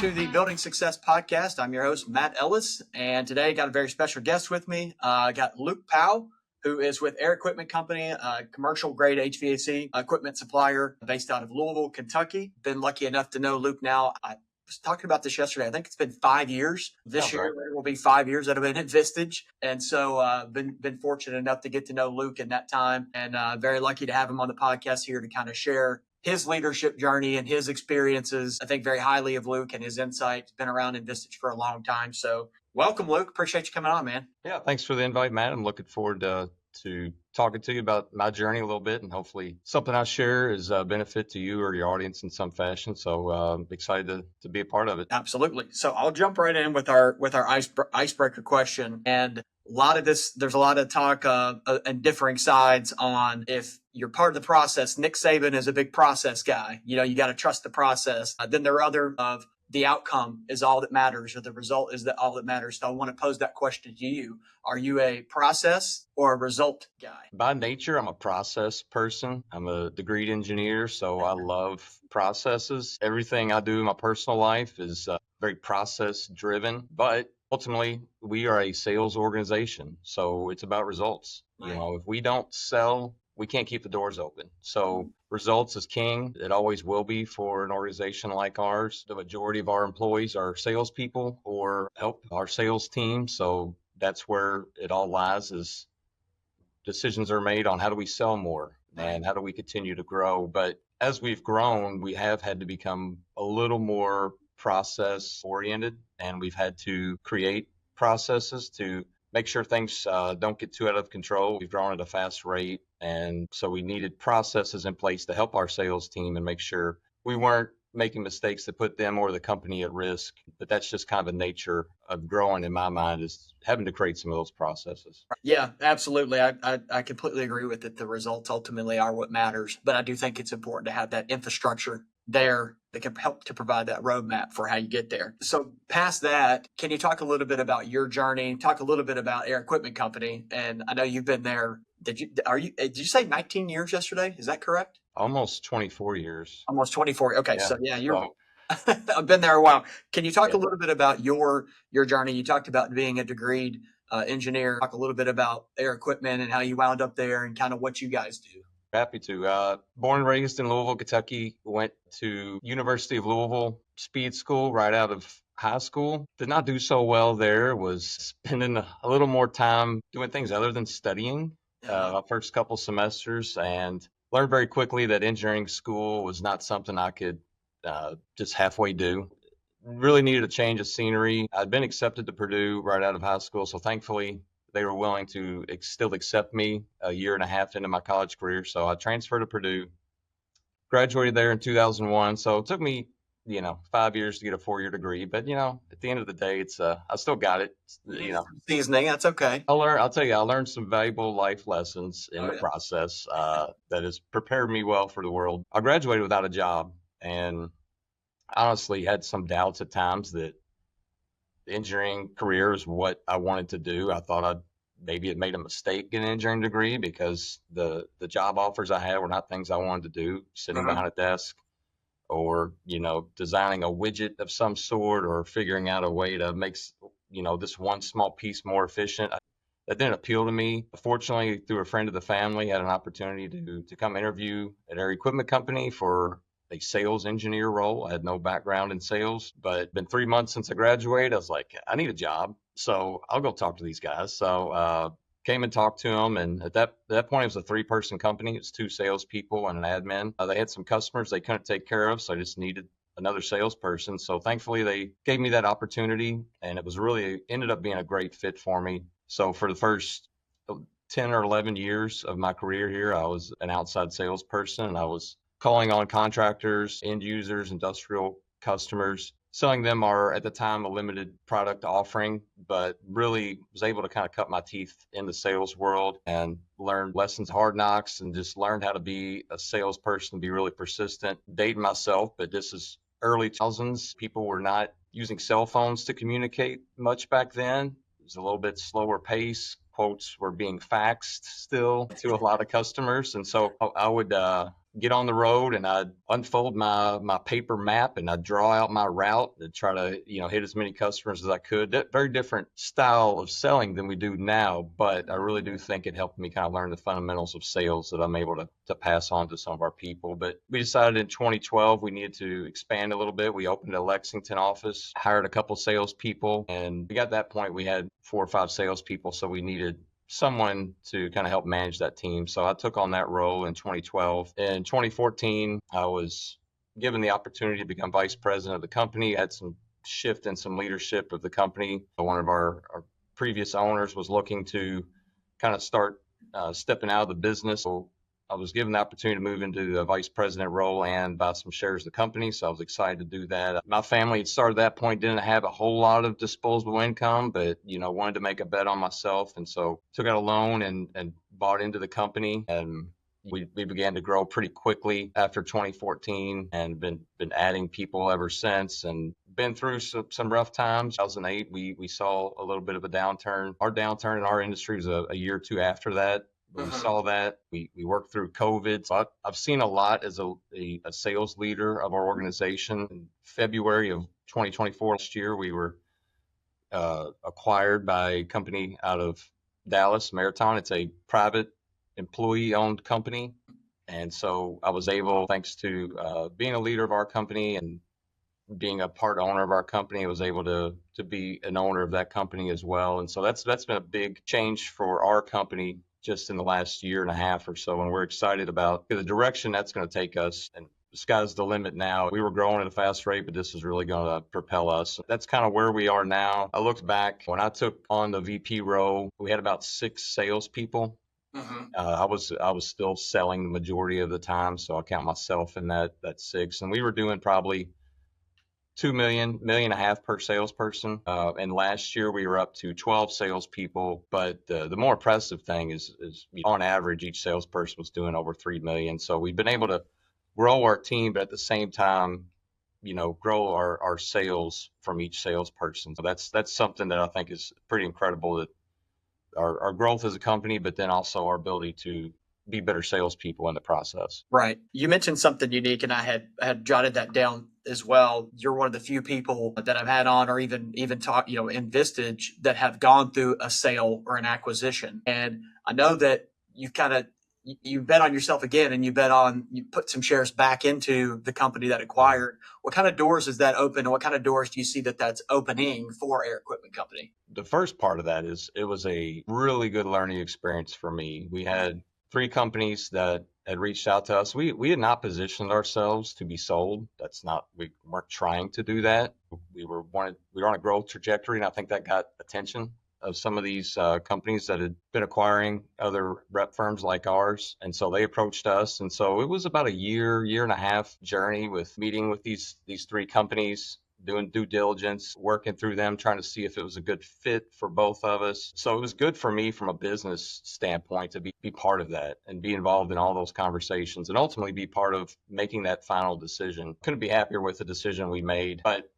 to the Building Success Podcast. I'm your host, Matt Ellis, and today I got a very special guest with me. I got Luke Powell, who is with Air Equipment Company, a commercial grade HVAC equipment supplier based out of Louisville, Kentucky. Been lucky enough to know Luke now. I was talking about this yesterday. I think it's been 5 years. This year it will be 5 years that I've been at Vistage. And so been fortunate enough to get to know Luke in that time, and very lucky to have him on the podcast here to kind of share his leadership journey and his experiences. I think very highly of Luke and his insights. Been around in Vistage for a long time. So welcome, Luke. Appreciate you coming on, man. Yeah, thanks for the invite, Matt. I'm looking forward to talking to you about my journey a little bit, and hopefully something I share is a benefit to you or your audience in some fashion. So I'm excited to be a part of it. Absolutely. So I'll jump right in with our icebreaker question. And a lot of this, there's a lot of talk and differing sides on if you're part of the process. Nick Saban is a big process guy. You know, you got to trust the process. Then there are other of the outcome is all that matters, or the result is that all that matters. So I want to pose that question to you. Are you a process or a result guy? By nature, I'm a process person. I'm a degreed engineer, so I love processes. Everything I do in my personal life is very process driven, but ultimately we are a sales organization. So it's about results. Right. You know, if we don't sell, we can't keep the doors open. So results is king. It always will be for an organization like ours. The majority of our employees are salespeople or help our sales team. So that's where it all lies, is decisions are made on how do we sell more and how do we continue to grow. But as we've grown, we have had to become a little more process oriented, and we've had to create processes to make sure things don't get too out of control. We've grown at a fast rate, and so we needed processes in place to help our sales team and make sure we weren't making mistakes that put them or the company at risk. But that's just kind of the nature of growing, in my mind, is having to create some of those processes. Yeah, absolutely. I completely agree with it. The results ultimately are what matters, but I do think it's important to have that infrastructure there that can help to provide that roadmap for how you get there. So past that, can you talk a little bit about your journey? Talk a little bit about Air Equipment Company. And I know you've been there. Did you say 19 years yesterday? Is that correct? Almost 24 years. Almost 24. Okay. Yeah, So I've been there a while. Can you talk a little bit about your journey? You talked about being a degreed engineer. Talk a little bit about Air Equipment and how you wound up there and kind of what you guys do. Happy to. Born and raised in Louisville, Kentucky. Went to University of Louisville Speed School right out of high school. Did not do so well there. Was spending a little more time doing things other than studying my first couple semesters, and learned very quickly that engineering school was not something I could just halfway do. Really needed a change of scenery. I'd been accepted to Purdue right out of high school, so thankfully they were willing to still accept me a year and a half into my college career. So I transferred to Purdue, graduated there in 2001. So it took me, 5 years to get a 4-year degree. But, at the end of the day, it's I still got it. Seasoning, that's okay. I'll tell you, I learned some valuable life lessons in the process that has prepared me well for the world. I graduated without a job, and honestly had some doubts at times that the engineering career is what I wanted to do. I thought maybe had made a mistake in an engineering degree because the job offers I had were not things I wanted to do, sitting behind a desk or, designing a widget of some sort or figuring out a way to make, this one small piece more efficient. That didn't appeal to me. Fortunately, through a friend of the family, I had an opportunity to come interview at Air Equipment Company for a sales engineer role. I had no background in sales, but been 3 months since I graduated. I was like, I need a job, so I'll go talk to these guys. So came and talked to them, and at that point, it was a 3-person company. It was 2 salespeople and an admin. They had some customers they couldn't take care of, so I just needed another salesperson. So thankfully, they gave me that opportunity, and it ended up being a great fit for me. So for the first 10 or 11 years of my career here, I was an outside salesperson, and I was calling on contractors, end users, industrial customers, selling them at the time, a limited product offering, but really was able to kind of cut my teeth in the sales world and learn lessons, hard knocks, and just learned how to be a salesperson, be really persistent. Dating myself, but this is early 2000s. People were not using cell phones to communicate much back then. It was a little bit slower pace. Quotes were being faxed still to a lot of customers. And so I would get on the road and I'd unfold my paper map and I'd draw out my route and try to, hit as many customers as I could. That very different style of selling than we do now, but I really do think it helped me kind of learn the fundamentals of sales that I'm able to pass on to some of our people. But we decided in 2012 we needed to expand a little bit. We opened a Lexington office, hired a couple salespeople, and we got to that point we had 4 or 5 salespeople, so we needed someone to kind of help manage that team. So I took on that role in 2012. In 2014, I was given the opportunity to become vice president of the company. I had some shift in some leadership of the company. One of our previous owners was looking to kind of start stepping out of the business. So I was given the opportunity to move into the vice president role and buy some shares of the company. So I was excited to do that. My family had started at that point, didn't have a whole lot of disposable income, but, wanted to make a bet on myself. And so took out a loan and bought into the company. And we began to grow pretty quickly after 2014 and been adding people ever since and been through some rough times. 2008, we saw a little bit of a downturn. Our downturn in our industry was a year or two after that. We saw that. We worked through COVID. So I've seen a lot as a sales leader of our organization. In February of 2024, last year, we were acquired by a company out of Dallas, Marathon. It's a private employee-owned company. And so I was able, thanks to being a leader of our company and being a part owner of our company, I was able to be an owner of that company as well. And so that's been a big change for our company just in the last year and a half or so. And we're excited about the direction that's going to take us. And the sky's the limit now. We were growing at a fast rate, but this is really going to propel us. That's kind of where we are now. I looked back when I took on the VP role, we had about 6 salespeople. I was still selling the majority of the time, so I count myself in that 6. And we were doing probably $2 million, $1.5 million per salesperson. And last year we were up to 12 salespeople. But the more impressive thing is on average, each salesperson was doing over 3 million. So we've been able to grow our team, but at the same time, grow our sales from each salesperson. So that's something that I think is pretty incredible, that our growth as a company, but then also our ability to be better salespeople in the process. Right. You mentioned something unique, and I had jotted that down as well. You're one of the few people that I've had on, or even talk, in Vistage, that have gone through a sale or an acquisition. And I know that you bet on yourself again, and you put some shares back into the company that acquired. What kind of doors does that open, and what kind of doors do you see that's opening for Air Equipment Company? The first part of that is it was a really good learning experience for me. We had 3 companies that had reached out to us. We had not positioned ourselves to be sold. We weren't trying to do that. We were on a growth trajectory, and I think that got attention of some of these companies that had been acquiring other rep firms like ours. And so they approached us. And so it was about a year and a half journey with meeting with these 3 companies, doing due diligence, working through them, trying to see if it was a good fit for both of us. So it was good for me from a business standpoint to be part of that and be involved in all those conversations and ultimately be part of making that final decision. Couldn't be happier with the decision we made. But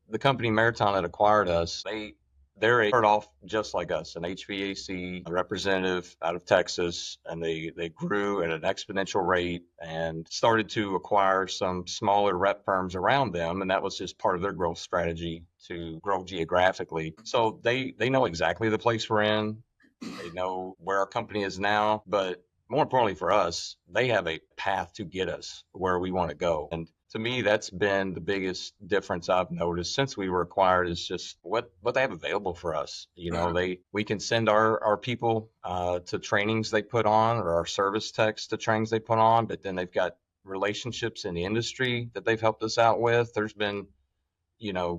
the company Marathon that acquired us, they're started off just like us, an HVAC representative out of Texas, and they grew at an exponential rate and started to acquire some smaller rep firms around them, and that was just part of their growth strategy to grow geographically. So they know exactly the place we're in. They know where our company is now, but more importantly for us, they have a path to get us where we want to go. And to me, that's been the biggest difference I've noticed since we were acquired, is just what they have available for us. We can send our people to trainings they put on, or our service techs to trainings they put on, but then they've got relationships in the industry that they've helped us out with. There's been,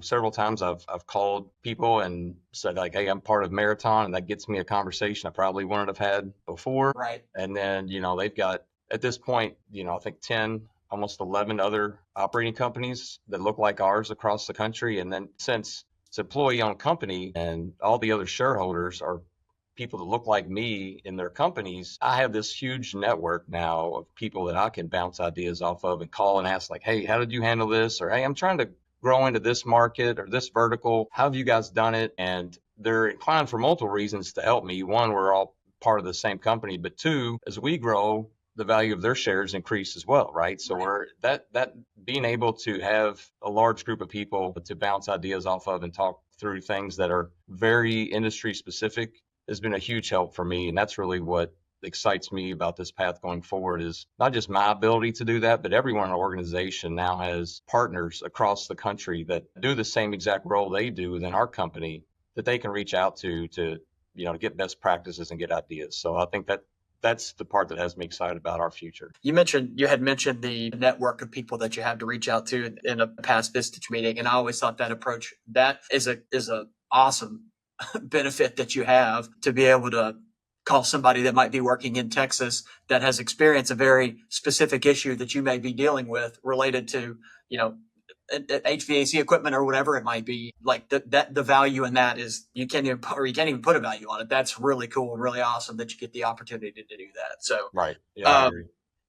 several times I've called people and said, like, hey, I'm part of Marathon, and that gets me a conversation I probably wouldn't have had before. Right. And then, they've got, at this point, I think 10, almost 11 other operating companies that look like ours across the country. And then since it's an employee-owned company and all the other shareholders are people that look like me in their companies, I have this huge network now of people that I can bounce ideas off of and call and ask, like, hey, how did you handle this? Or, hey, I'm trying to grow into this market or this vertical. How have you guys done it? And they're inclined for multiple reasons to help me. One, we're all part of the same company, but 2, as we grow, the value of their shares increase as well, right? So we're that being able to have a large group of people to bounce ideas off of and talk through things that are very industry specific has been a huge help for me. And that's really what excites me about this path going forward is not just my ability to do that, but everyone in our organization now has partners across the country that do the same exact role they do within our company that they can reach out to to get best practices and get ideas. So I think that's the part that has me excited about our future. You had mentioned the network of people that you have to reach out to in a past Vistage meeting, and I always thought that approach that is a awesome benefit that you have to be able to call somebody that might be working in Texas that has experienced a very specific issue that you may be dealing with related to, HVAC equipment or whatever it might be. Like the value in that is you can't even put a value on it. That's really cool and really awesome that you get the opportunity to do that. So, Right. Yeah, I um, agree.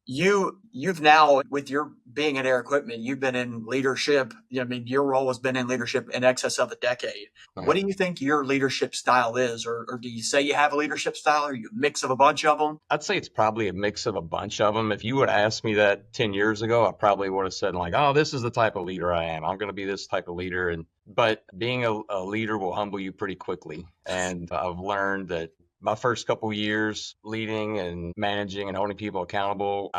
you've now, with your being at Air Equipment, you've been in leadership. Your role has been in leadership in excess of a decade. What do you think your leadership style is, or do you say you have a leadership style? Or are you a mix of a bunch of them? I'd say it's probably a mix of a bunch of them. If you would have asked me that 10 years ago, I probably would have said like, oh, this is the type of leader I am. I'm going to be this type of leader. But being a leader will humble you pretty quickly. And I've learned that my first couple years leading and managing and holding people accountable,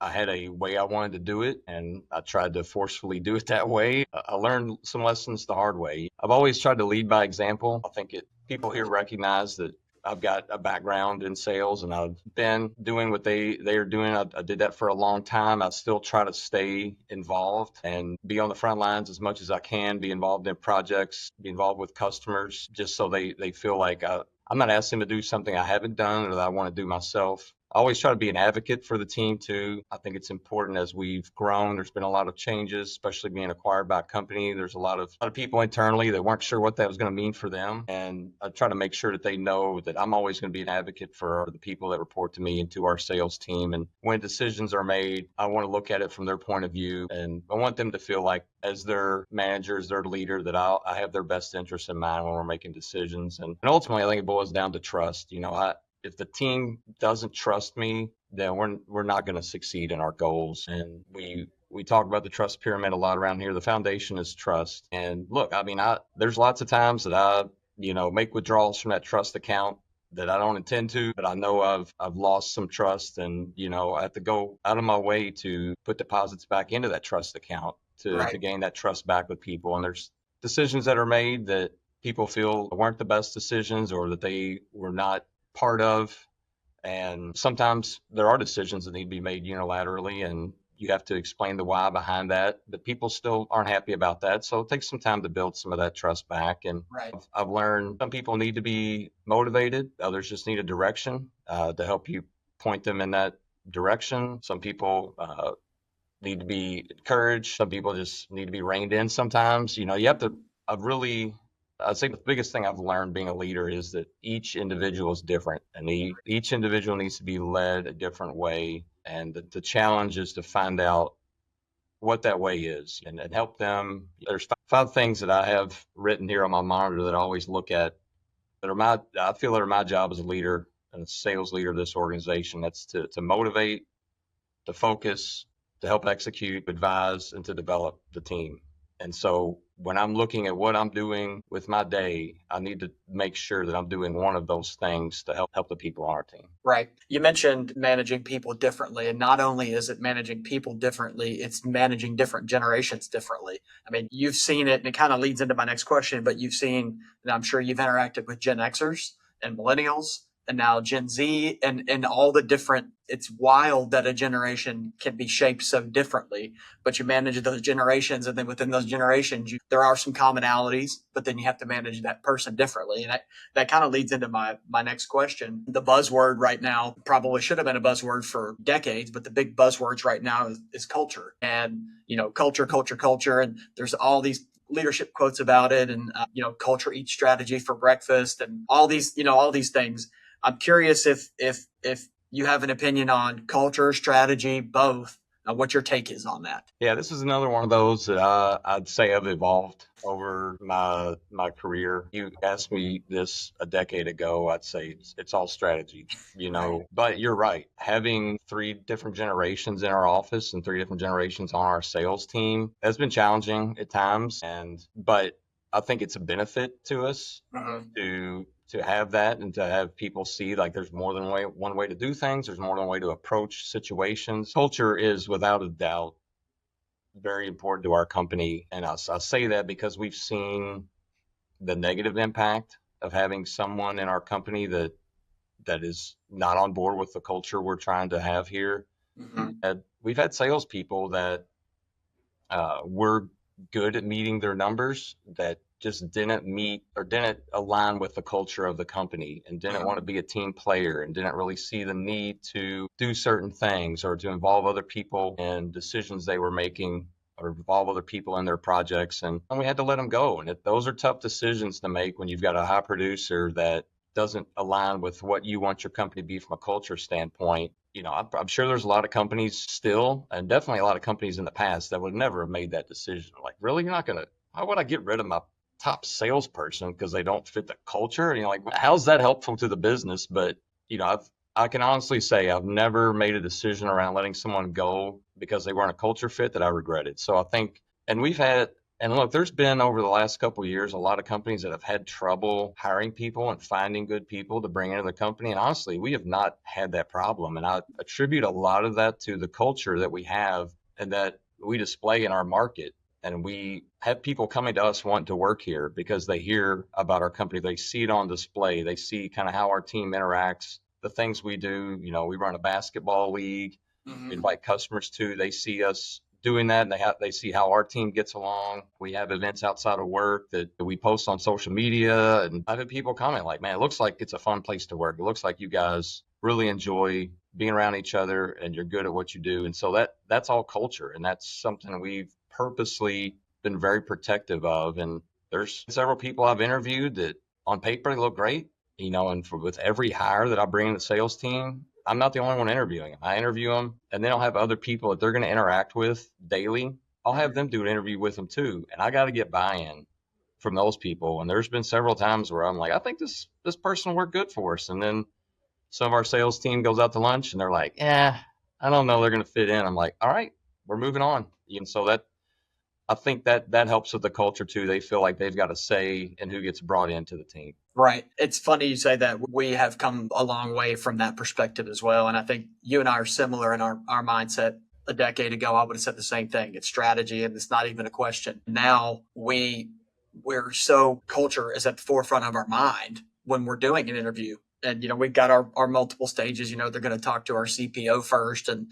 I had a way I wanted to do it, and I tried to forcefully do it that way. I learned some lessons the hard way. I've always tried to lead by example. I think people here recognize that I've got a background in sales and I've been doing what they are doing. I did that for a long time. I still try to stay involved and be on the front lines as much as I can, be involved in projects, be involved with customers, just so they feel like I'm not asking them to do something I haven't done or that I want to do myself. I always try to be an advocate for the team too. I think it's important as we've grown. There's been a lot of changes, especially being acquired by a company. There's a lot of people internally that weren't sure what that was going to mean for them. And I try to make sure that they know that I'm always going to be an advocate for the people that report to me and to our sales team. And when decisions are made, I want to look at it from their point of view. And I want them to feel like as their manager, as their leader, that I have their best interests in mind when we're making decisions. And ultimately, I think it boils down to trust. If the team doesn't trust me, then we're not going to succeed in our goals. And we talk about the trust pyramid a lot around here. The foundation is trust. And look, there's lots of times that I make withdrawals from that trust account that I don't intend to, but I know I've lost some trust, and I have to go out of my way to put deposits back into that trust account to gain that trust back with people. And there's decisions that are made that people feel weren't the best decisions or that they were not part of. And sometimes there are decisions that need to be made unilaterally, and you have to explain the why behind that. But people still aren't happy about that. So it takes some time to build some of that trust back. And I've learned some people need to be motivated, others just need a direction to help you point them in that direction. Some people need to be encouraged. Some people just need to be reined in sometimes. You have to, I'd say the biggest thing I've learned being a leader is that each individual is different, and each individual needs to be led a different way. And the challenge is to find out what that way is and help them. There's five things that I have written here on my monitor that I always look at I feel that are my job as a leader and a sales leader of this organization. That's to motivate, to focus, to help execute, advise, and to develop the team. And so when I'm looking at what I'm doing with my day, I need to make sure that I'm doing one of those things to help the people on our team. Right. You mentioned managing people differently. And not only is it managing people differently, it's managing different generations differently. You've seen it, and it kind of leads into my next question, but you've seen, and I'm sure you've interacted with Gen Xers and millennials and now Gen Z and all the different, it's wild that a generation can be shaped so differently, but you manage those generations. And then within those generations, there are some commonalities, but then you have to manage that person differently. And that kind of leads into my next question. The buzzword right now probably should have been a buzzword for decades, but the big buzzwords right now is culture and, culture. And there's all these leadership quotes about it, and culture eats strategy for breakfast, and all these things. I'm curious if you have an opinion on culture, strategy, both, what your take is on that. Yeah, this is another one of those that I'd say I've evolved over my career. You asked me this a decade ago, I'd say it's all strategy, Right. But you're right. Having three different generations in our office and three different generations on our sales team has been challenging at times, and but I think it's a benefit to us Mhm. to have that and to have people see like there's more than one way to do things. There's more than one way to approach situations. Culture is without a doubt very important to our company. And I say that because we've seen the negative impact of having someone in our company that is not on board with the culture we're trying to have here. Mhm. And we've had salespeople that were good at meeting their numbers that just didn't meet or didn't align with the culture of the company and didn't want to Mhm. be a team player and didn't really see the need to do certain things or to involve other people in decisions they were making or involve other people in their projects. And we had to let them go. And those are tough decisions to make when you've got a high producer that doesn't align with what you want your company to be from a culture standpoint. I'm sure there's a lot of companies still, and definitely a lot of companies in the past that would never have made that decision. Like, really, you're not gonna? Why would I get rid of my top salesperson because they don't fit the culture? Like, how's that helpful to the business? But I can honestly say I've never made a decision around letting someone go because they weren't a culture fit that I regretted. So I think, and we've had and look, there's been over the last couple of years a lot of companies that have had trouble hiring people and finding good people to bring into the company. And honestly, we have not had that problem. And I attribute a lot of that to the culture that we have and that we display in our market. And we have people coming to us wanting to work here because they hear about our company. They see it on display. They see kind of how our team interacts, the things we do. We run a basketball league. We Mhm. invite customers to. They see us doing that, and they see how our team gets along. We have events outside of work that we post on social media, and I've had people comment like, "Man, it looks like it's a fun place to work. It looks like you guys really enjoy being around each other, and you're good at what you do." And so that's all culture, and that's something we've purposely been very protective of. And there's several people I've interviewed that on paper they look great, and with every hire that I bring in the sales team, I'm not the only one interviewing them. I interview them, and then I'll have other people that they're going to interact with daily. I'll have them do an interview with them too, and I got to get buy-in from those people. And there's been several times where I'm like, I think this person will work good for us, and then some of our sales team goes out to lunch, and they're like, Yeah, I don't know, they're going to fit in. I'm like, all right, we're moving on. And so that I think that helps with the culture too. They feel like they've got a say in who gets brought into the team. Right. It's funny you say that. We have come a long way from that perspective as well. And I think you and I are similar in our mindset. A decade ago, I would have said the same thing. It's strategy and it's not even a question. Now we're so culture is at the forefront of our mind when we're doing an interview. And we've got our multiple stages. They're going to talk to our CPO first, and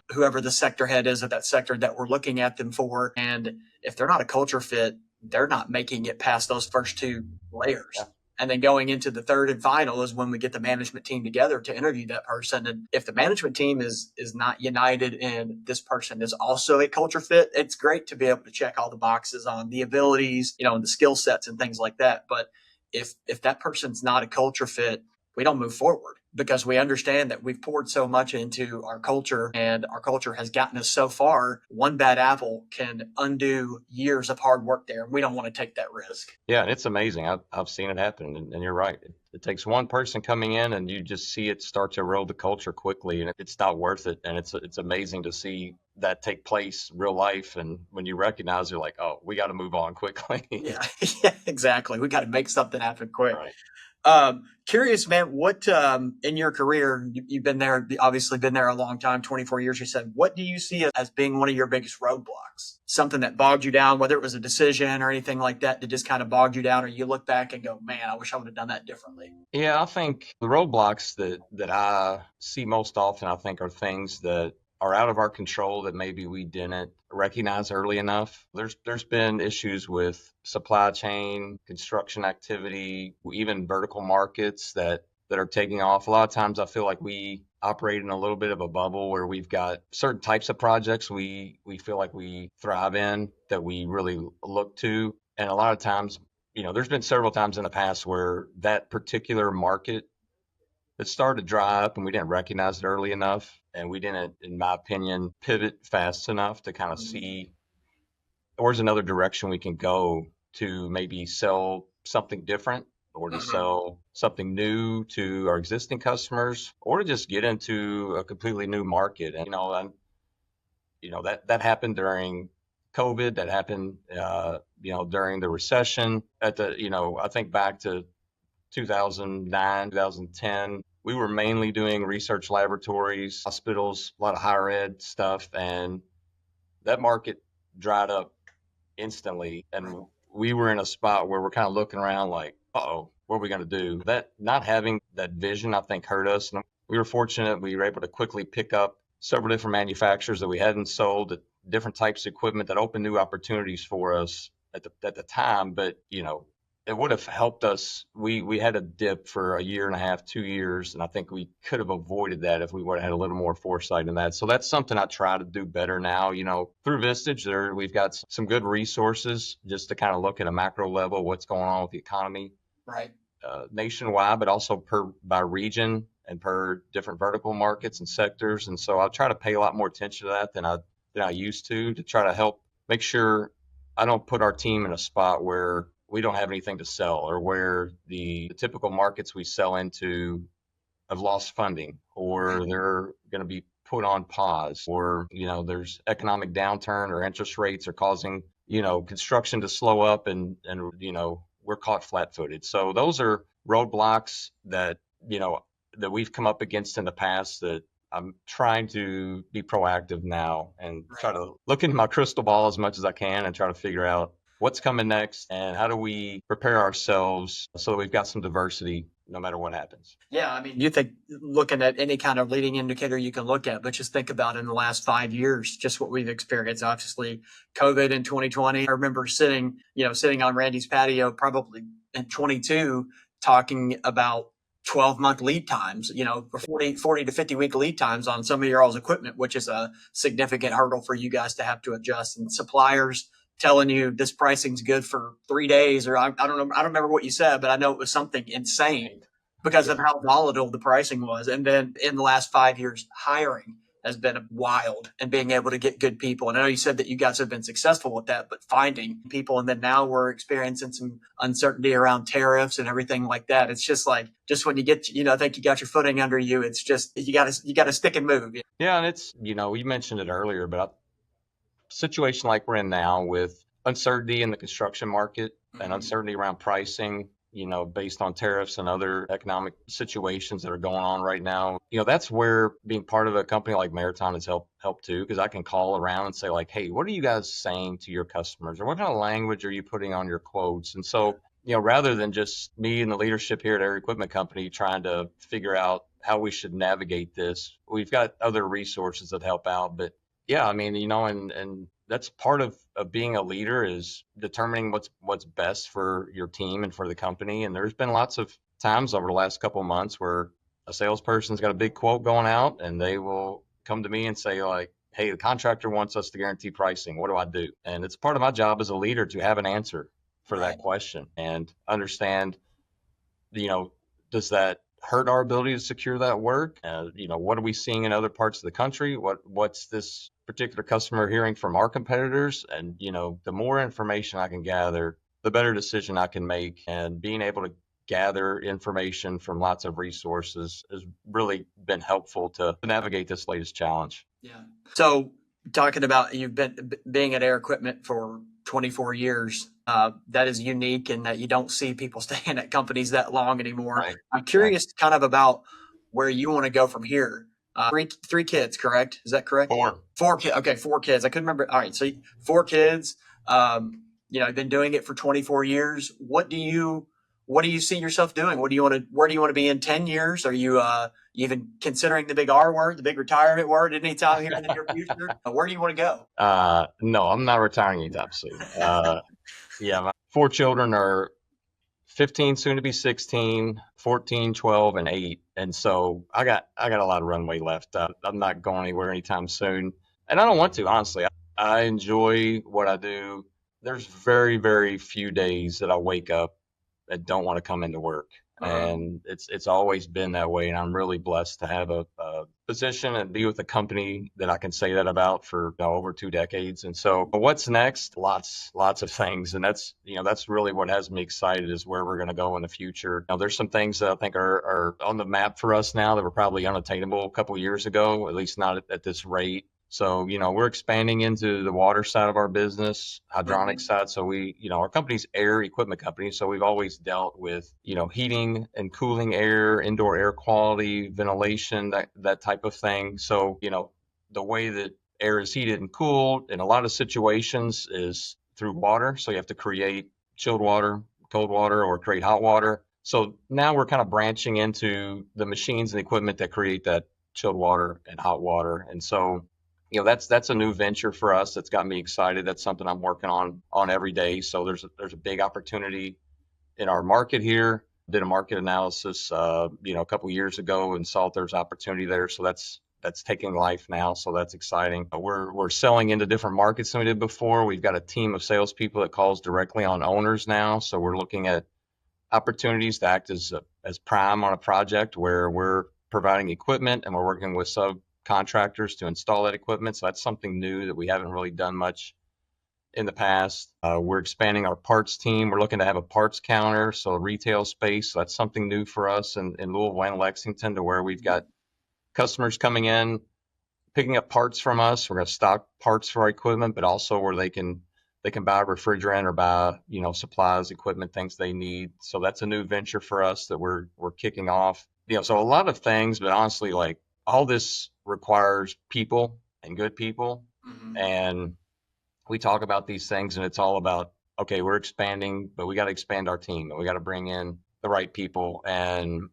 whoever the sector head is at that sector that we're looking at them for. And if they're not a culture fit, they're not making it past those first two layers. Yeah. And then going into the third and final is when we get the management team together to interview that person. And if the management team is not united in this person is also a culture fit, it's great to be able to check all the boxes on the abilities, and the skill sets and things like that. But if that person's not a culture fit, we don't move forward because we understand that we've poured so much into our culture and our culture has gotten us so far. One bad apple can undo years of hard work there. And we don't want to take that risk. Yeah, and it's amazing. I've seen it happen, and you're right. It takes one person coming in, and you just see it start to erode the culture quickly, and it's not worth it. And it's amazing to see that take place real life. And when you recognize, you're like, oh, we got to move on quickly. Yeah, yeah, exactly. We got to make something happen quick. Right. Curious, man, what in your career, you've been there, obviously been there a long time, 24 years, you said, what do you see as being one of your biggest roadblocks? Something that bogged you down, whether it was a decision or anything like that just kind of bogged you down, or you look back and go, man, I wish I would have done that differently. Yeah, I think the roadblocks that I see most often, I think, are things that are out of our control that maybe we didn't recognize early enough. There's been issues with supply chain, construction activity, even vertical markets that are taking off. A lot of times I feel like we operate in a little bit of a bubble where we've got certain types of projects we feel like we thrive in that we really look to. And a lot of times there's been several times in the past where that particular market it started to dry up and we didn't recognize it early enough. And we didn't, in my opinion, pivot fast enough to kind of see where's another direction we can go to maybe sell something different or to Mhm. sell something new to our existing customers or to just get into a completely new market. And that happened during COVID. That happened during the recession. I think back to 2009, 2010. We were mainly doing research laboratories, hospitals, a lot of higher ed stuff, and that market dried up instantly. Right. And we were in a spot where we're kind of looking around like, uh-oh, what are we going to do? That not having that vision, I think, hurt us. And we were fortunate we were able to quickly pick up several different manufacturers that we hadn't sold, different types of equipment that opened new opportunities for us at the time. But it would have helped us. We had a dip for a year and a half, 2 years, and I think we could have avoided that if we would have had a little more foresight in that. So that's something I try to do better now. Through Vistage, we've got some good resources just to kind of look at a macro level, what's going on with the economy Right. nationwide, but also by region and per different vertical markets and sectors. And so I try to pay a lot more attention to that than I used to try to help make sure I don't put our team in a spot where we don't have anything to sell or where the typical markets we sell into have lost funding or they're going to be put on pause or there's economic downturn or interest rates are causing construction to slow up and we're caught flat-footed. So those are roadblocks that we've come up against in the past that I'm trying to be proactive now and try Right. to look into my crystal ball as much as I can and try to figure out what's coming next and how do we prepare ourselves so that we've got some diversity no matter what happens. Yeah, I mean, you think looking at any kind of leading indicator you can look at, but just think about in the last 5 years, just what we've experienced. Obviously, COVID in 2020. I remember sitting on Randy's patio probably in 22 talking about 12-month lead times, for 40 to 50-week lead times on some of your all's equipment, which is a significant hurdle for you guys to have to adjust. And suppliers telling you this pricing's good for 3 days, or I don't know, I don't remember what you said, but I know it was something insane because of Yeah. how volatile the pricing was. And then in the last 5 years, hiring has been wild and being able to get good people. And I know you said that you guys have been successful with that, but finding people, and then now we're experiencing some uncertainty around tariffs and everything like that. It's just like, just when you get, I think you got your footing under you, it's just, you got to stick and move. Yeah, and it's, you mentioned it earlier, but a situation like we're in now with uncertainty in the construction market and Mhm. uncertainty around pricing, based on tariffs and other economic situations that are going on right now, that's where being part of a company like Marathon has helped too, because I can call around and say like, hey, what are you guys saying to your customers, or what kind of language are you putting on your quotes? And so, rather than just me and the leadership here at Air Equipment Company trying to figure out how we should navigate this, we've got other resources that help out. But yeah, I mean, and that's part of being a leader is determining what's best for your team and for the company. And there's been lots of times over the last couple of months where a salesperson's got a big quote going out and they will come to me and say like, hey, the contractor wants us to guarantee pricing. What do I do? And it's part of my job as a leader to have an answer for Right. that question and understand, you know, does that hurt our ability to secure that work? What are we seeing in other parts of the country? What's this particular customer hearing from our competitors? And the more information I can gather, the better decision I can make. And being able to gather information from lots of resources has really been helpful to navigate this latest challenge. Yeah. So talking about you've been being at Air Equipment for 24 years, that is unique in that you don't see people staying at companies that long anymore. Right. I'm Right. curious kind of about where you want to go from here. Three kids, correct? Is that correct? Four. Four kids. Okay, four kids. I couldn't remember. All right, so four kids. You've been doing it for 24 years. What do you see yourself doing? Where do you want to be in 10 years? Are you even considering the big R word, the big retirement word, anytime here in the near future? Where do you want to go? No, I'm not retiring anytime soon. Yeah, my four children are 15, soon to be 16, 14, 12, and 8. And so I got a lot of runway left. I'm not going anywhere anytime soon. And I don't want to, honestly. I enjoy what I do. There's very, very few days that I wake up and don't want to come into work. And it's always been that way. And I'm really blessed to have a position and be with a company that I can say that about for over 2 decades. And so what's next? Lots of things. And that's really what has me excited is where we're going to go in the future. Now, there's some things that I think are on the map for us now that were probably unattainable a couple of years ago, at least not at this rate. So, we're expanding into the water side of our business, hydronic side. So our company's air equipment company. So we've always dealt with, heating and cooling air, indoor air quality, ventilation, that type of thing. So, the way that air is heated and cooled in a lot of situations is through water. So you have to create chilled water, cold water, or create hot water. So now we're kind of branching into the machines and equipment that create that chilled water and hot water. And so that's a new venture for us. That's got me excited. That's something I'm working on every day. So there's a big opportunity in our market here. Did a market analysis, a couple years ago and saw there's opportunity there. So that's taking life now. So that's exciting. We're selling into different markets than we did before. We've got a team of salespeople that calls directly on owners now. So we're looking at opportunities to act as prime on a project where we're providing equipment and we're working with subcontractors to install that equipment. So that's something new that we haven't really done much in the past. We're expanding our parts team. We're looking to have a parts counter, so retail space. So that's something new for us in Louisville and Lexington, to where we've got customers coming in, picking up parts from us. We're going to stock parts for our equipment, but also where they can buy a refrigerant or buy, supplies, equipment, things they need. So that's a new venture for us that we're kicking off. So a lot of things, but honestly, like, all this requires people and good people. And we talk about these things and it's all about, okay, we're expanding, but we got to expand our team and we got to bring in the right people. And,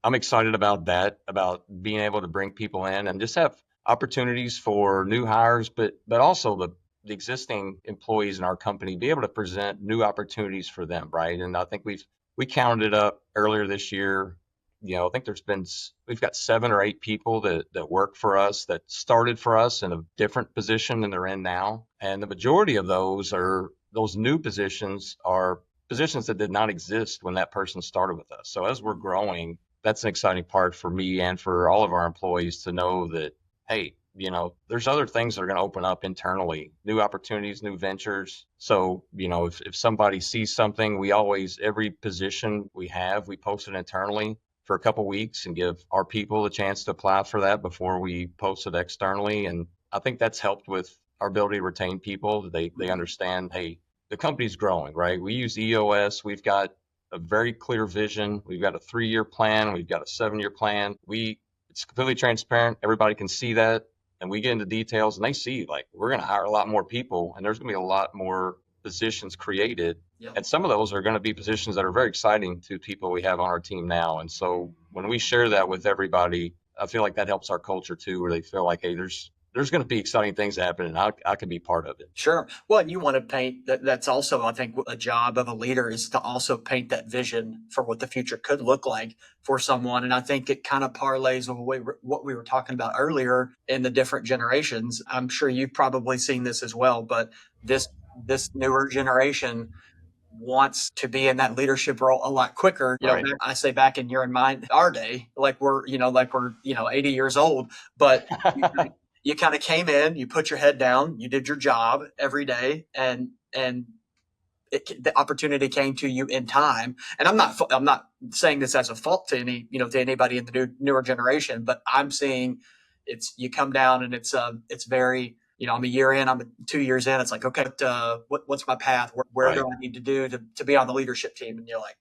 I'm excited about that, about being able to bring people in and just have opportunities for new hires, but also the existing employees in our company be able to present new opportunities for them, right? And I think we counted it up earlier this year. I think we've got 7 or 8 people that work for us that started for us in a different position than they're in now. And the majority of those new positions are positions that did not exist when that person started with us. So as we're growing, that's an exciting part for me and for all of our employees to know that, hey, there's other things that are going to open up internally, new opportunities, new ventures. So, if somebody sees something, every position we post it internally for a couple weeks and give our people a chance to apply for that before we post it externally. And I think that's helped with our ability to retain people. They understand, hey, the company's growing, right? We use EOS. We've got a very clear vision. We've got a 3-year plan. We've got a 7-year plan. It's completely transparent. Everybody can see that. And we get into details and they see, like, we're going to hire a lot more people and there's going to be a lot more positions created. Yep. And some of those are going to be positions that are very exciting to people we have on our team now. And so when we share that with everybody, I feel like that helps our culture too, where they feel like, hey, there's going to be exciting things happening and I can be part of it. Sure. Well, and you want to paint that's also, I think, a job of a leader is to also paint that vision for what the future could look like for someone. And I think it kind of parlays with what we were talking about earlier in the different generations. I'm sure you've probably seen this as well, but this newer generation wants to be in that leadership role a lot quicker. Right. I say back in your and mine, our day, like we're 80 years old, but you kind of came in, you put your head down, you did your job every day, and the opportunity came to you in time. And I'm not saying this as a fault to to anybody in the newer generation, but I'm seeing you come down and it's very, I'm a year in, I'm 2 years in. It's like, okay, what's my path? Where do I need to do to be on the leadership team? And you're like,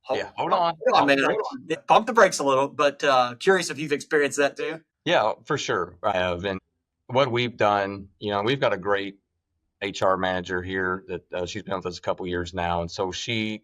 hold on, man, pump the brakes a little. But curious if you've experienced that too. Yeah, for sure I have. And what we've done, we've got a great HR manager here that she's been with us a couple years now. And so she's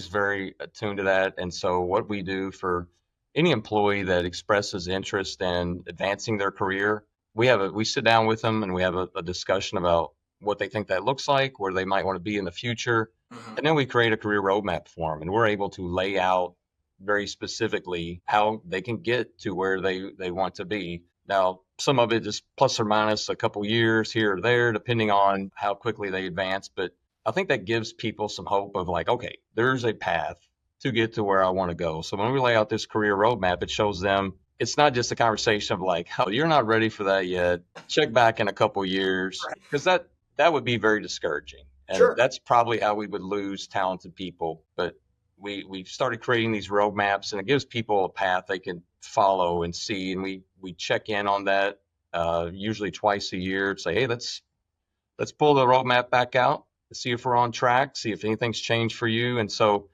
very attuned to that. And so what we do for any employee that expresses interest in advancing their career, we sit down with them and we have a discussion about what they think that looks like, where they might want to be in the future. And then we create a career roadmap for them. And we're able to lay out very specifically how they can get to where they want to be. Now, some of it is plus or minus a couple years here or there, depending on how quickly they advance. But I think that gives people some hope of like, okay, there's a path to get to where I want to go. So when we lay out this career roadmap, it shows them it's not just a conversation of like, oh, you're not ready for that yet. Check back in a couple years, Right. because that would be very discouraging. And Sure. that's probably how we would lose talented people. But we've started creating these roadmaps, and it gives people a path they can follow and see. And we check in on that usually twice a year. Say, hey, let's pull the roadmap back out, see if we're on track, see if anything's changed for you. And so,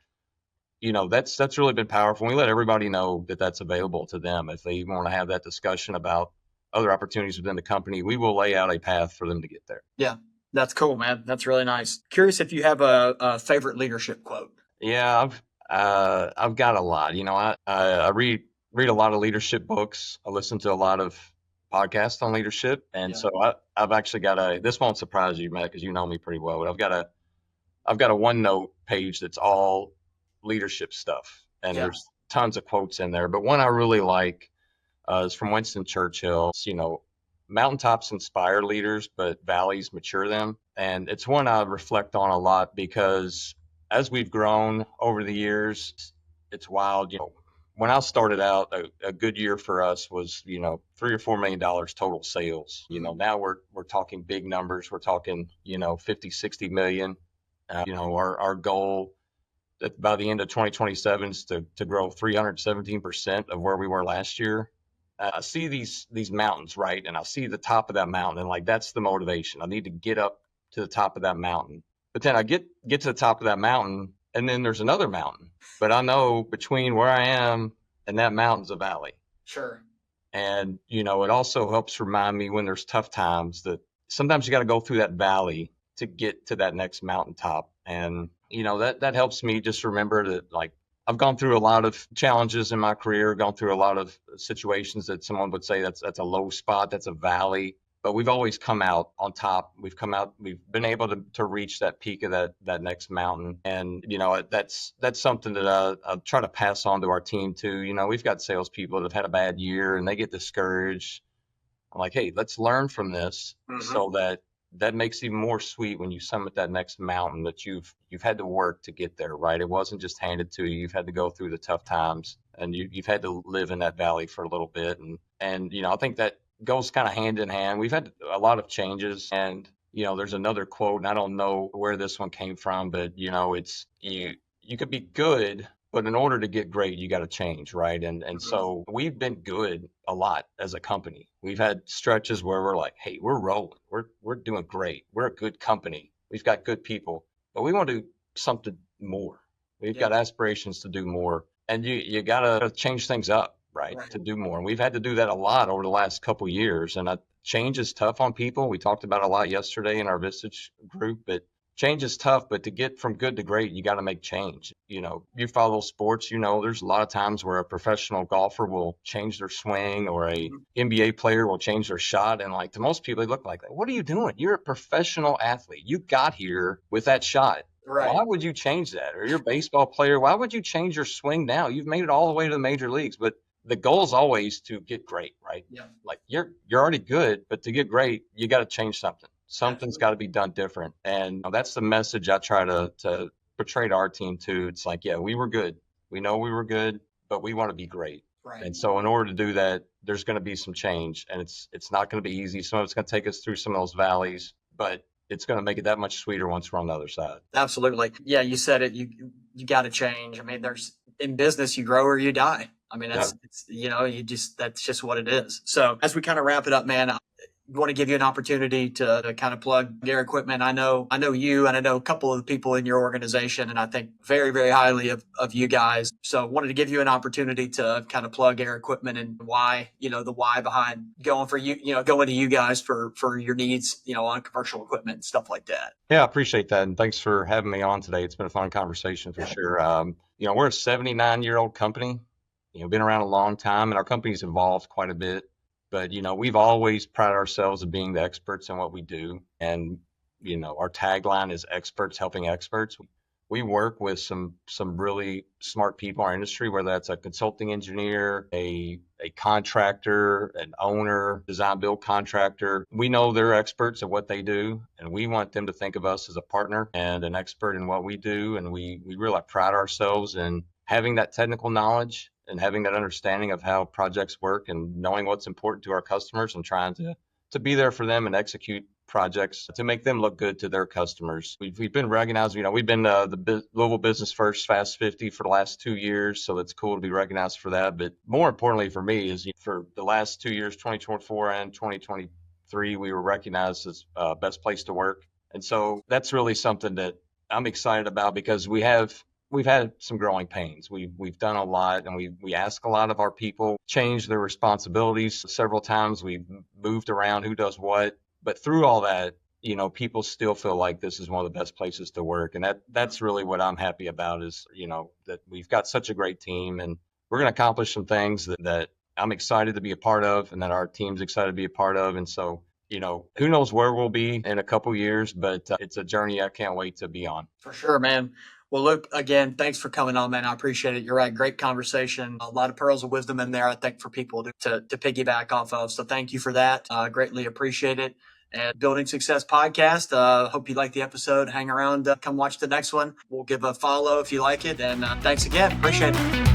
that's really been powerful. We let everybody know that that's available to them. If they even want to have that discussion about other opportunities within the company, we will lay out a path for them to get there. Yeah, that's cool, man. That's really nice. Curious if you have a favorite leadership quote. Yeah, I've got a lot. I read a lot of leadership books. I listen to a lot of podcasts on leadership, and Yeah. so I've actually got a. This won't surprise you, Matt, because you know me pretty well. But I've got a OneNote page that's all leadership stuff, and Yeah. there's tons of quotes in there. But one I really like is from Winston Churchill. Mountaintops inspire leaders, but valleys mature them. And it's one I reflect on a lot because as we've grown over the years, it's wild. When I started out, a good year for us was, $3 or $4 million total sales. Now we're talking big numbers. We're talking, 50, 60 million. Our goal that by the end of 2027 is to grow 317% of where we were last year. I see these mountains, right? And I see the top of that mountain, and like that's the motivation. I need to get up to the top of that mountain. But then I get to the top of that mountain, and then there's another mountain. But I know between where I am and that mountain's a valley. Sure. And it also helps remind me when there's tough times that sometimes you got to go through that valley to get to that next mountaintop. And that helps me just remember that, like, I've gone through a lot of challenges in my career, gone through a lot of situations that someone would say that's a low spot, that's a valley. But we've always come out on top. We've been able to reach that peak of that next mountain. And, that's something that I try to pass on to our team too. We've got salespeople that have had a bad year and they get discouraged. I'm like, hey, let's learn from this so that makes it even more sweet when you summit that next mountain that you've had to work to get there, right? It wasn't just handed to you. You've had to go through the tough times, and you've had to live in that valley for a little bit. And I think that goes kind of hand in hand. We've had a lot of changes, and there's another quote, and I don't know where this one came from, but it's you could be good, but in order to get great, you got to change, right? And so we've been good a lot as a company. We've had stretches where we're like, hey, we're rolling, we're doing great, we're a good company, we've got good people, but we want to do something more. We've got aspirations to do more, and you got to change things up, right, to do more. And we've had to do that a lot over the last couple of years. And change is tough on people. We talked about it a lot yesterday in our Vistage group, but change is tough. But to get from good to great, you got to make change. You follow sports, there's a lot of times where a professional golfer will change their swing, or a NBA player will change their shot. And like, to most people, they look like, what are you doing? You're a professional athlete. You got here with that shot. Right. Why would you change that? Or you're a baseball player. Why would you change your swing now? You've made it all the way to the major leagues. But the goal is always to get great, right? Yeah. Like, you're already good, but to get great, you got to change something. Something's got to be done different. And that's the message I try to portray to our team too. It's like, yeah, we were good. We know we were good, but we want to be great. Right. And so in order to do that, there's going to be some change, and it's not going to be easy. Some of it's going to take us through some of those valleys, but it's going to make it that much sweeter once we're on the other side. Absolutely. Yeah, you said it. You got to change. I mean, there's in business, you grow or you die. I mean, it's that's just what it is. So as we kind of wrap it up, man, I want to give you an opportunity to kind of plug Air Equipment. I know you, and I know a couple of the people in your organization, and I think very, very highly of you guys. So wanted to give you an opportunity to kind of plug Air Equipment and why, the why behind going for you, going to you guys for your needs, on commercial equipment and stuff like that. Yeah, I appreciate that. And thanks for having me on today. It's been a fun conversation for sure. We're a 79-year-old company, been around a long time, and our company's evolved quite a bit. But, we've always prided ourselves on being the experts in what we do. And, our tagline is experts helping experts. We work with some really smart people in our industry, whether that's a consulting engineer, a contractor, an owner, design build contractor. We know they're experts at what they do, and we want them to think of us as a partner and an expert in what we do. And we really pride ourselves in having that technical knowledge and having that understanding of how projects work and knowing what's important to our customers and trying to be there for them and execute projects to make them look good to their customers. We've been recognized, we've been the Louisville Business First Fast 50 for the last 2 years, so it's cool to be recognized for that. But more importantly for me is for the last 2 years, 2024 and 2023, we were recognized as best place to work. And so that's really something that I'm excited about because we've had some growing pains. We've done a lot, and we ask a lot of our people, change their responsibilities several times. We've moved around who does what. But through all that, people still feel like this is one of the best places to work. And that's really what I'm happy about is, that we've got such a great team and we're going to accomplish some things that I'm excited to be a part of and that our team's excited to be a part of. And so, who knows where we'll be in a couple years, but it's a journey I can't wait to be on. For sure, man. Well, Luke, again, thanks for coming on, man. I appreciate it. You're right. Great conversation. A lot of pearls of wisdom in there, I think, for people to piggyback off of. So thank you for that. Greatly appreciate it. And Building Success Podcast. Hope you like the episode. Hang around. Come watch the next one. We'll give a follow if you like it. And thanks again. Appreciate it.